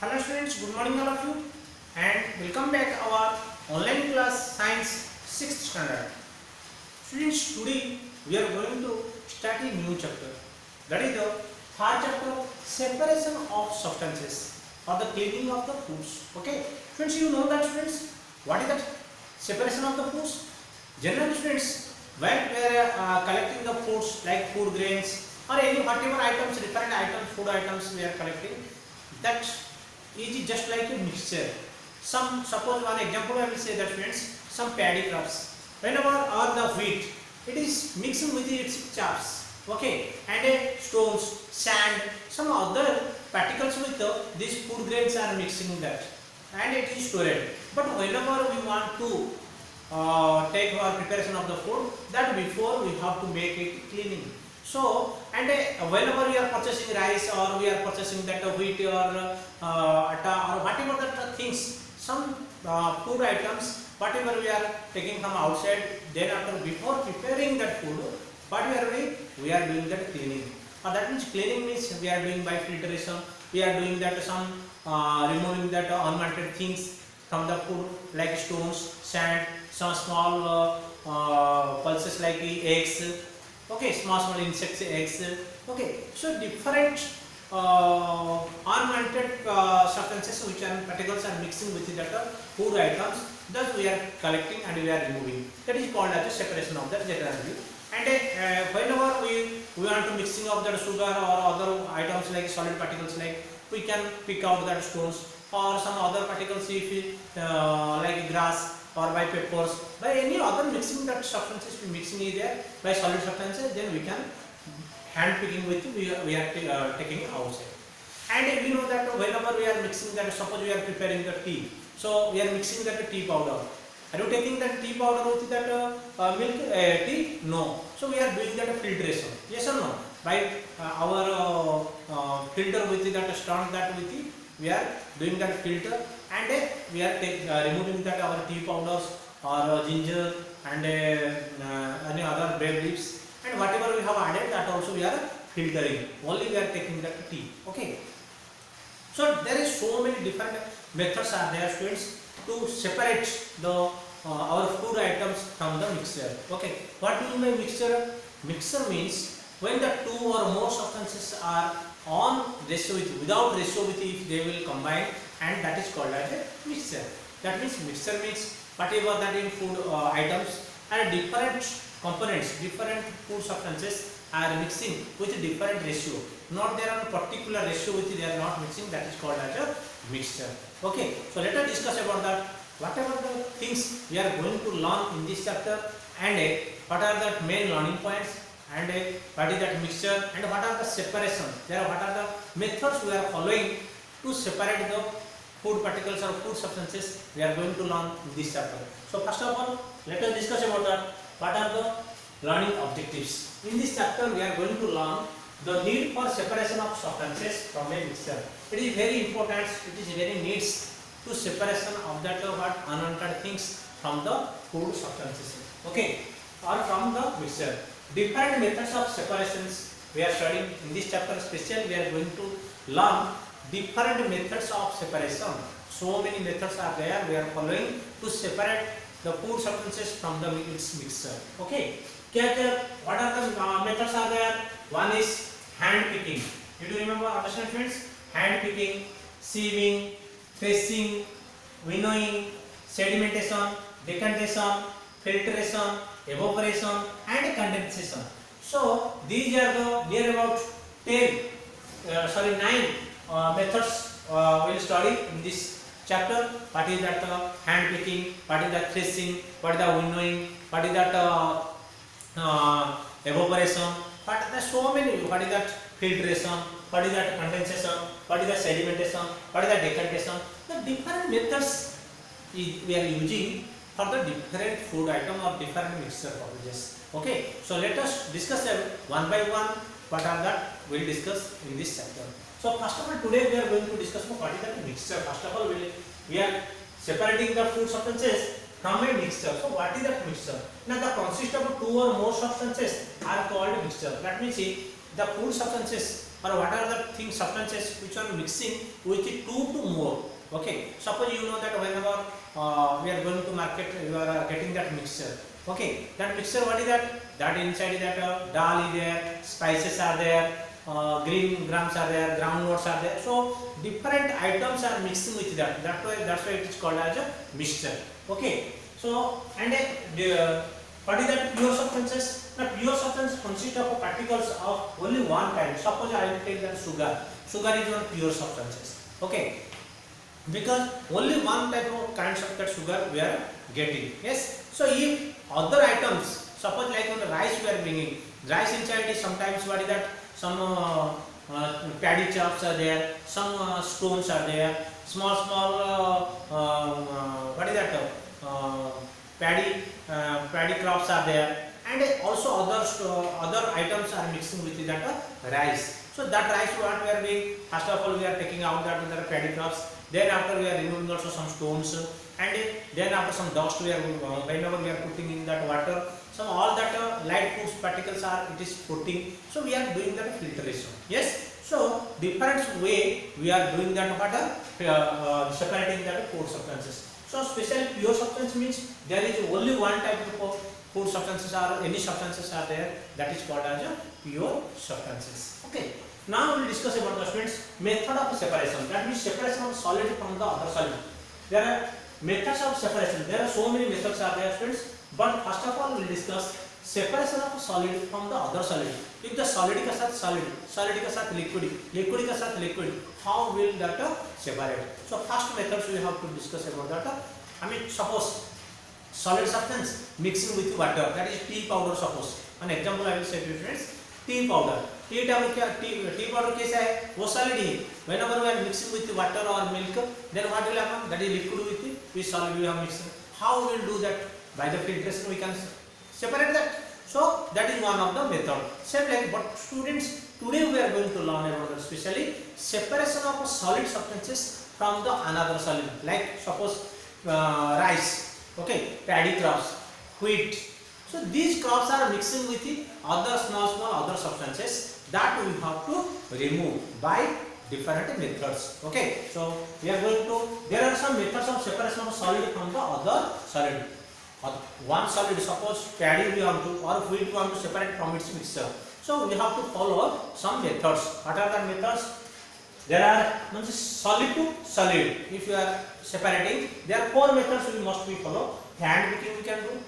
Hello students, good morning all of you and welcome back our online class science 6th standard. Students, today we are going to start a new chapter. That is the third chapter, separation of substances or the cleaning of the foods. Okay, students, you know that students, what is that separation of the foods? Generally students, when we are collecting the foods like food grains or any whatever items, different items, food items we are collecting, that is just like a mixture. Suppose one example I will say that students, some paddy crops, whenever or the wheat, it is mixing with its chaffs, okay, and stones, sand, some other particles with these food grains are mixing that, and it is stored. But whenever we want to take our preparation of the food, that before we have to make it cleaning. So, and whenever we are purchasing rice or we are purchasing that wheat or atta or whatever that things, some food items, whatever we are taking from outside, then after before preparing that food, what we are doing? We are doing that cleaning. That means cleaning means we are doing by filtration. We are doing that some removing that unwanted things from the food like stones, sand, some small pulses like eggs. Okay, small insects, eggs. Okay, so different unwanted substances which are particles are mixing with that food items. Thus we are collecting and we are removing. That is called as a separation of that generally. And whenever we want to mixing of that sugar or other items like solid particles, like we can pick out that stones or some other particles if like grass or by peppers, by any other mixing that substances mixing is there by solid substances, then we can hand picking with we are taking outside. And we know that whenever we are mixing that, suppose we are preparing the tea, so we are mixing that tea powder. Are you taking that tea powder with that milk tea? No. So we are doing that filtration. Yes or no? By our filter with that strong that with the, we are doing that filter, and we are removing that our tea powders or ginger and any other bay leaves, and whatever we have added, that also we are filtering. Only we are taking that tea. Okay. So there is so many different methods are there, students, to separate the our food items from the mixture. Okay. What do you mean by mixture? Mixture means when the two or more substances are on ratio with, without ratio with, if they will combine, and that is called as a mixture. That means mixture means whatever that in food items and different components, different food substances are mixing with different ratio. Not there are particular ratio with they are not mixing, that is called as a mixture. Okay, so let us discuss about that. Whatever the things we are going to learn in this chapter, and what are the main learning points, and what is that mixture, and what are the separation. There, what are the methods we are following to separate the food particles or food substances, we are going to learn in this chapter. So first of all, let us discuss about that. What are the learning objectives? In this chapter, we are going to learn the need for separation of substances from a mixture. It is very important. It is very needs to separation of that what unwanted things from the food substances. Okay, or from the mixture. Different methods of separations we are studying in this chapter. Especially, we are going to learn different methods of separation. So many methods are there we are following to separate the food substances from the its mixture. Okay. What are the methods are there? One is hand picking. Did you remember? Understand, friends? Hand picking, sieving, pressing, winnowing, sedimentation, decantation, filtration, evaporation, and condensation. So these are the near about 9 methods we will study in this chapter. What is that hand picking, what is that threshing, what is the winnowing, what is that evaporation, what are the so many, what is that filtration, what is that condensation, what is the sedimentation, what is the decantation. The different methods we are using for the different food item or different mixture packages. Okay, so let us discuss them one by one. What are that we will discuss in this chapter. So first of all, today we are going to discuss what is that mixture. First of all, we are separating the food substances from a mixture. So what is that mixture? Now the consist of two or more substances are called mixture. That means the food substances or what are the things substances which are mixing with 2 to more. Okay, suppose you know that whenever we are going to market, you are getting that mixture. Okay, that mixture, what is that? That inside that dal is there, spices are there, green grams are there, groundnuts are there. So different items are mixing with that. That's why it is called as a mixture. Okay, so and what is that? Pure substances. The pure substance consists of particles of only one kind. Suppose I will take that sugar. Sugar is one pure substances. Okay, because only one type of kinds of that sugar we are getting. Yes. So if other items, suppose like on the rice we are bringing, rice inside is sometimes what is that? Some paddy chops are there, some stones are there, small what is that? Paddy crops are there, and also other items are mixing with that rice. So that rice what we are doing, first of all we are taking out that the paddy crops, then after we are removing also some stones, and then after some dust we are whenever we are putting in that water, some all that light foods particles are it is putting, so we are doing that filtration. Yes, so different way we are doing that water, separating that food substances. So special pure substance means there is only one type of food substances or any substances are there, that is called as a pure substances. Okay, now we will discuss about the students method of separation. That means separation of solid from the other solid. There are methods of separation. There are so many methods are there, students. But first of all we will discuss separation of solid from the other solid. If the solid के साथ solid, solid के साथ liquid, liquid के साथ liquid, how will that separate? So first methods we have to discuss about that. I mean, suppose solid substance mixing with water, that is tea powder. Suppose an example I will say to you friends, tea powder. T powder कैसा है? वो solid he. Whenever we are mixing with water or milk, then what will happen? That is liquid with solid we are mixing. How we will do that? By the filtration we can separate that. So that is one of the method. Same like, but students, today we are going to learn about that, especially separation of solid substances from the another solid. Like suppose rice, okay, paddy crops, wheat. So these crops are mixing with the other small other substances that we have to remove by different methods. Okay, so we are going to, there are some methods of separation of solid from the other solid. One solid, suppose paddy we have to, or wheat we want to separate from its mixture. So we have to follow some methods. What are the methods? There are solid to solid. If you are separating, there are 4 methods we must be follow. Hand picking we can do,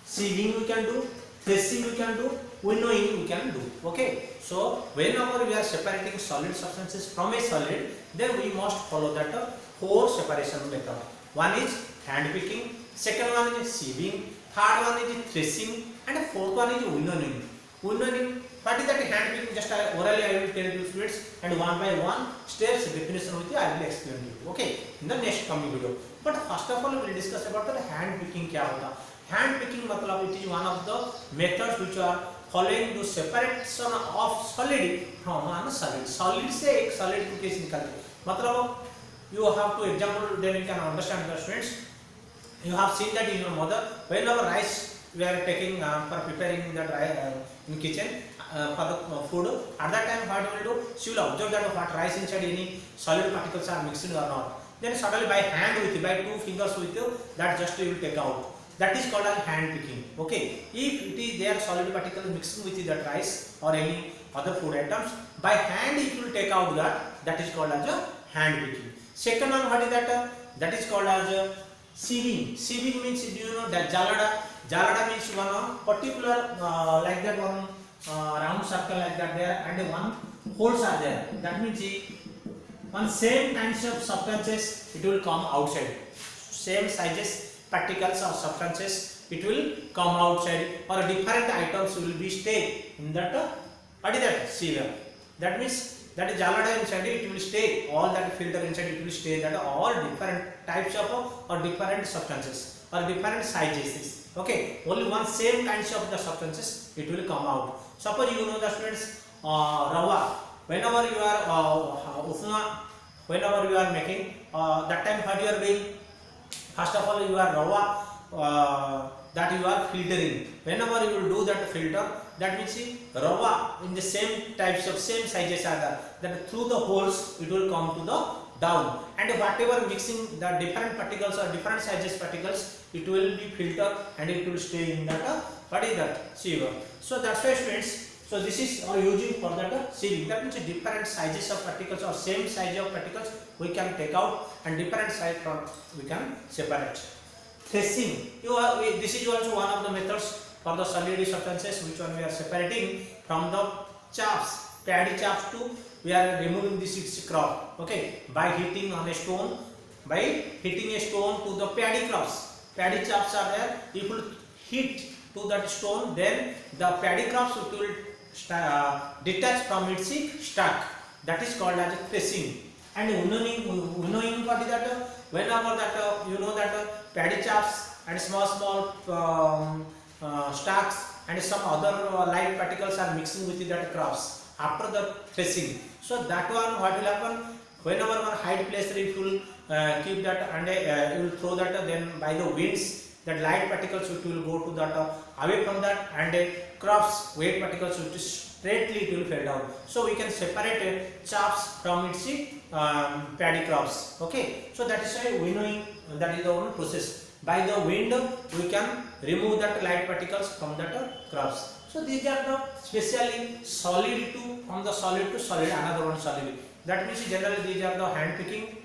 sieving we can do, threshing we can do, winnowing we can do. Okay, so whenever we are separating solid substances from a solid, then we must follow that 4 separation method. One is hand picking, second one is sieving, third one is threshing, and fourth one is winnowing. Winnowing, what is that hand picking? Just orally I will tell you students, and one by one steps definition with you I will explain to you. Okay, in the next coming video. But first of all we will discuss about the hand picking. क्या होता? Hand picking मतलब it is one of the methods which are following to separation of solid from unsolid. Solid से एक solid को कैसे निकालते? मतलब you have to example, then you can understand the students. You have seen that in your mother, whenever rice we are taking for preparing that in kitchen for the food, at that time what will do? She will observe that what rice inside any solid particles are mixing or not. Then suddenly by hand with you, by 2 fingers with you, that just you will take out. That is called as hand picking. Okay, if it is there solid particles mixing with that rice or any other food items, by hand if you will take out that is called as a hand picking. Second one, what is that? That is called as sieving. Sieving means, do you know that jalada? Jalada means one particular like that one round circle like that there, and one holes are there. That means one same kinds of substances it will come outside. Same sizes, particles or substances it will come outside, or different items will be stay in that what is that? Siever. That means that is jalada inside it will stay, all that filter inside it will stay, that all different types of or different substances or different sizes. Okay, only one same kinds of the substances it will come out. Suppose you know the students rava, whenever you are upma, whenever you are making that time what you are doing, first of all you are rava that you are filtering. Whenever you will do that filter, that means rava in the same types of same sizes are there, that through the holes it will come to the down, and whatever mixing the different particles or different sizes particles, it will be filtered and it will stay in that what is that sieve. So that's why students, so this is using for that sieving. That means different sizes of particles or same size of particles we can take out, and different size from we can separate. Tracing, this is also one of the methods for the solid substances which one we are separating from the chaffs, paddy chaffs to we are removing this its crop. Okay, by hitting on a stone, by hitting a stone to the paddy crops. Paddy chaffs are there. If you hit to that stone, then the paddy crops will detach from its stalk. That is called as tracing. And winnowing, what is that? Whenever that you know that paddy chaffs and small stalks and some other light particles are mixing with that crops after the tracing. So that one, what will happen? Whenever one hide place, if you will keep that and you will throw that, then by the winds, that light particles it will go to that away from that, and crops weight particles will straightly it will fell down. So we can separate chaffs from its paddy crops. Okay, so that is why winnowing, that is the one process. By the wind we can remove that light particles from that crops. So these are the specially solid to from the solid to solid, another one solid. That means generally these are the hand picking,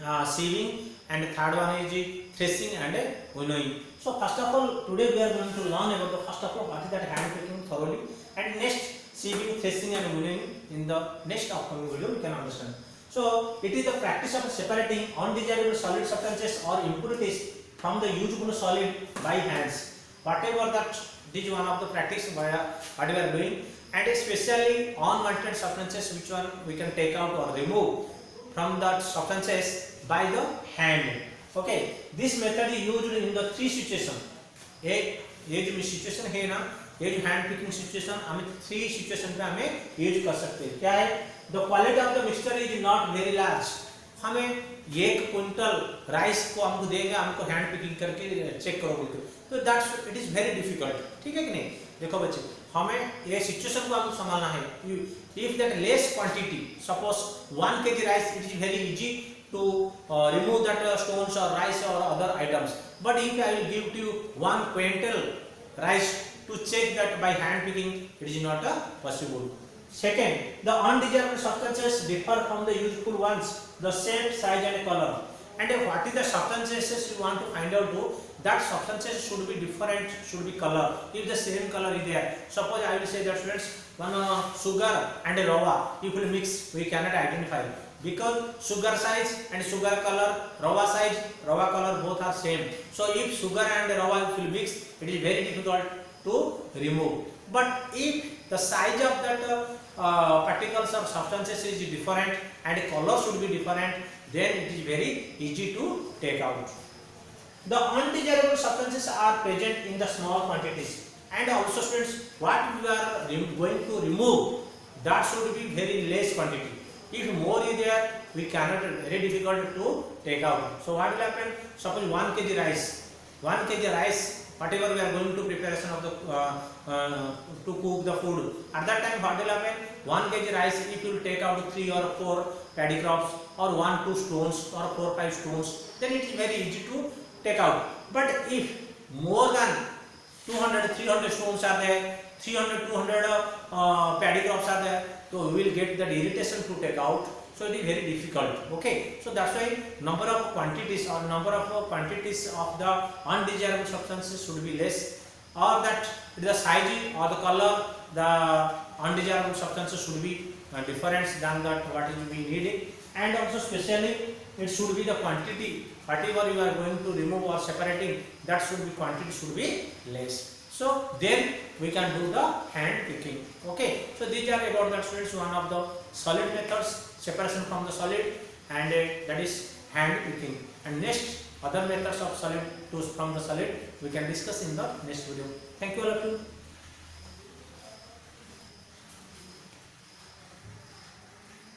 sieving, and third one is tracing and winnowing. So first of all, today we are going to learn about the first of all what is that hand picking thoroughly, and next sieving, tracing and winnowing in the next upcoming video we can understand. So it is the practice of separating undesirable solid substances or impurities from the usable solid by hands. Whatever that, this is one of the practice what we are doing, and especially unwanted substances which one we can take out or remove from that substances by the hand. Okay, this method is used in the three situations. ये जो situation है ना, ये जो hand picking situation, हमें three situation पे हमें use कर सकते हैं. क्या है? The quality of the mixture is not very large. हमें 1 क्विंटल राइस को हमको देंगे, हमको हैंड पिकिंग करके चेक करो बोलते, तो that's it is very difficult. ठीक है कि नहीं? देखो बच्चे, हमें ये सिचुएशन को आपको संभालना है. If that less quantity, suppose 1 kg rice, it is very easy to remove that stones or rice or other items. But if I will give to you 1 quintal rice to check that by hand picking, it is not possible. Second, the undesirable substances differ from the useful ones, the shape, size and color. And what is the substances you want to find out? That substances should be different, should be color. If the same color is there, suppose I will say that students, one sugar and a rava, if we mix, we cannot identify, because sugar size and sugar color, rava size, rava color both are same. So if sugar and rava will mix, it is very difficult to remove. But if the size of that particles or substances is different and color should be different, then it is very easy to take out. The undesirable substances are present in the small quantities, and also students, what we are going to remove, that should be very less quantity. If more is there, we cannot, very difficult to take out. So what will happen? Suppose 1 kg rice, 1 kg rice, whatever we are going to preparation of the to cook the food, at that time what will happen? 1 kg rice, if you will take out 3 or 4 paddy crops or 1-2 stones or 4-5 stones, then it is very easy to take out. But if more than 200-300 stones are there, 300-200 paddy crops are there, so we will get that irritation to take out. So it is very difficult. Okay, so that's why number of quantities or number of quantities of the undesirable substances should be less, or that the size or the color, the undesirable substances should be different than that what is we needed, and also specially it should be the quantity, whatever you are going to remove or separating, that should be quantity should be less. So then we can do the hand picking. Okay, so these are about that students, one of the solid methods, separation from the solid, and that is hand picking. And next other methods of solid to from the solid we can discuss in the next video. Thank you all of you.